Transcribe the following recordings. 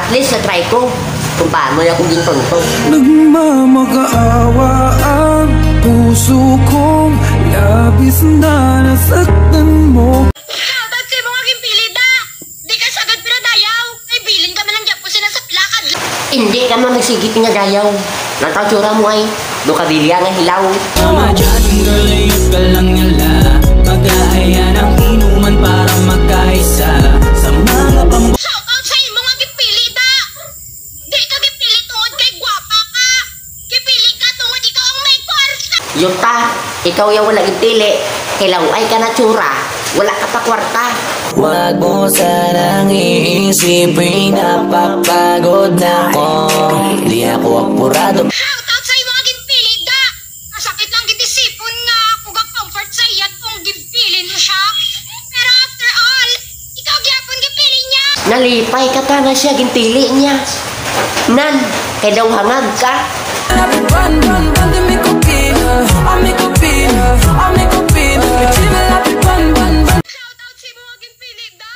At least na-try ko kung paano yung akong gintunto. Nagmamakaawa ang puso kong labis na nasaktan mo. Shoutout sa mga gimpilida! Di ka sagad pinadayaw! Ay bilin ka man ang diyan po sinasapilakad! Hindi ka man nagsigit nga gayaw. Natatsura mo ay dukabilya nga hilaw. Mga judging girl, ayos ka lang nila. Mag-aaya ng inuman para magkaisa sa mga pamukha. Shoutout sa imo nga gimpilida! Di ka gipili tungod kay gwapa ka! Gipili ka tungod ikaw ang may kwarta! Yuta, ikaw yung wala gipili. Kilaway ka na tsura. Wala ka pa kwarta. Wag mo sanang iisipin napapagod na ako. Hindi ako apurado. Shoutout sa imo nga gimpilida! Masakit lang gitisipon nga kung comfort sa iyat kung gipili mo siya. Pero after all, ikaw gyapon gipili niya! Nalipay ka ta na siya gintili niya. Nan, kay daw hangag ka. Shoutout sa imo nga gimpilida!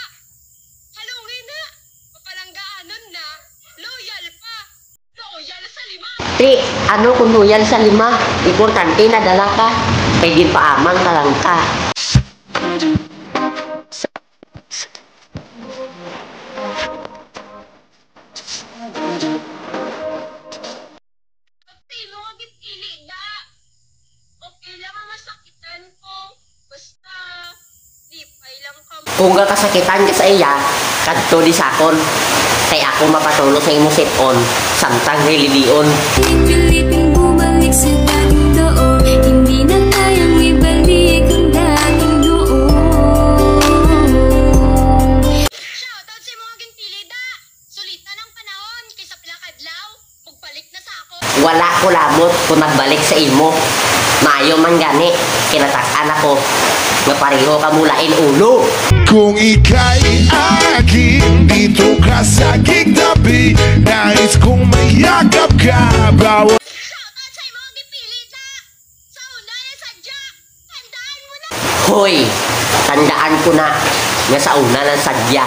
Halungin na! Mapalanggaanon na! Loyal pa! Loyal sa lima! Ti, ano kung yan sa 5? Importante na dala ka. Kay di pa amang ka lang ka. Sino nga gimpilida? Okay lang ang masakitan ko. Basta, lipay lang ka. Kung ka kasakitan ka sa iya, kadto di sakon. Kay ako mapatulo sa imo sipon. Samtang relidion. Piliting bumalik sa dating doon. Hindi na kayang ibalik ang dating doon. Shoutout sa mga gimpilida! Sulitan ang panahon kaysa plakadlaw. Magbalik na sa ako. Wala ko labot kung nagbalik sa imo. Maayo man gani, kinatakan ako. Nga pareho ka mulain ulo. Kung ika'y aking dito ka sa gigtabi, nais kong mayakap ka bawat Shoutout sa mga gimpilida! Sa una yan sadya, tandaan mo na! Hoy, tandaan ko na nga sa una ng sadya.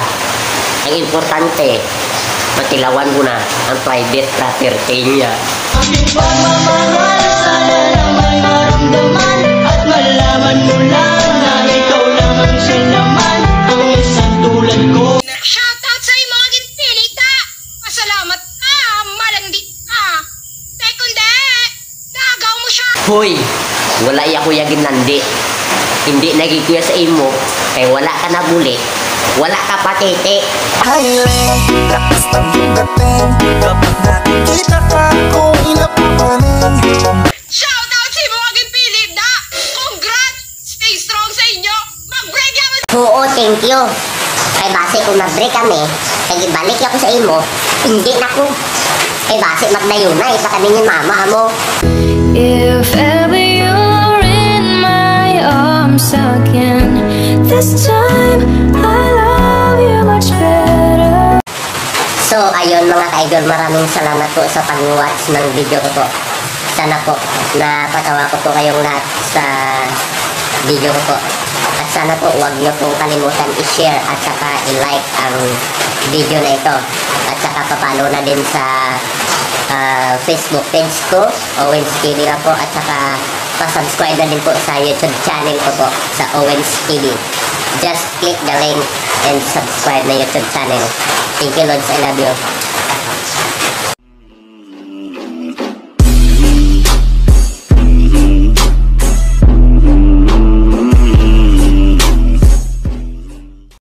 Ang importante, makilawan ko na ang private property niya. Aking pagmamahal, sana naman maramdaman at malaman mo lang na ikaw lamang siya naman ang isang tulad ko. Shoutout sa mga gimpilida! Pasalamat ka! Malandi ka! Kundi, nagaw mo siya! Hoy, wala ako yagin nandi. Hindi nagikuya sa imo, kay wala ka na buli. Wala ka patete. Highway, lakas ng dating. Kapag nakikita ka ko, inapapanin. Shoutout sa mga gimpilida! Congrats! Stay strong sa inyo! Mag-break ako! Oo, thank you. Kay base kung mag-break kami, kay ibalik ako sa imo, hindi na ko. Kay base magdayunay pa kami ni mama mo. If ever you're in my arms again, this time I love you much better. So, ayun mga ka-idol, maraming salamat po sa pag-watch ng video ko po. Sana po, napatawa ko po kayong lahat sa video ko po. At sana po, huwag niyo pong kalimutan i-share at saka i-like ang video na ito. At saka papalo na din sa Facebook page ko, Owens TV na po. At saka pa-subscribe na din po sa YouTube channel ko po, sa Owens TV. Just click the link and subscribe na YouTube channel. Thank you, Lods. I love you.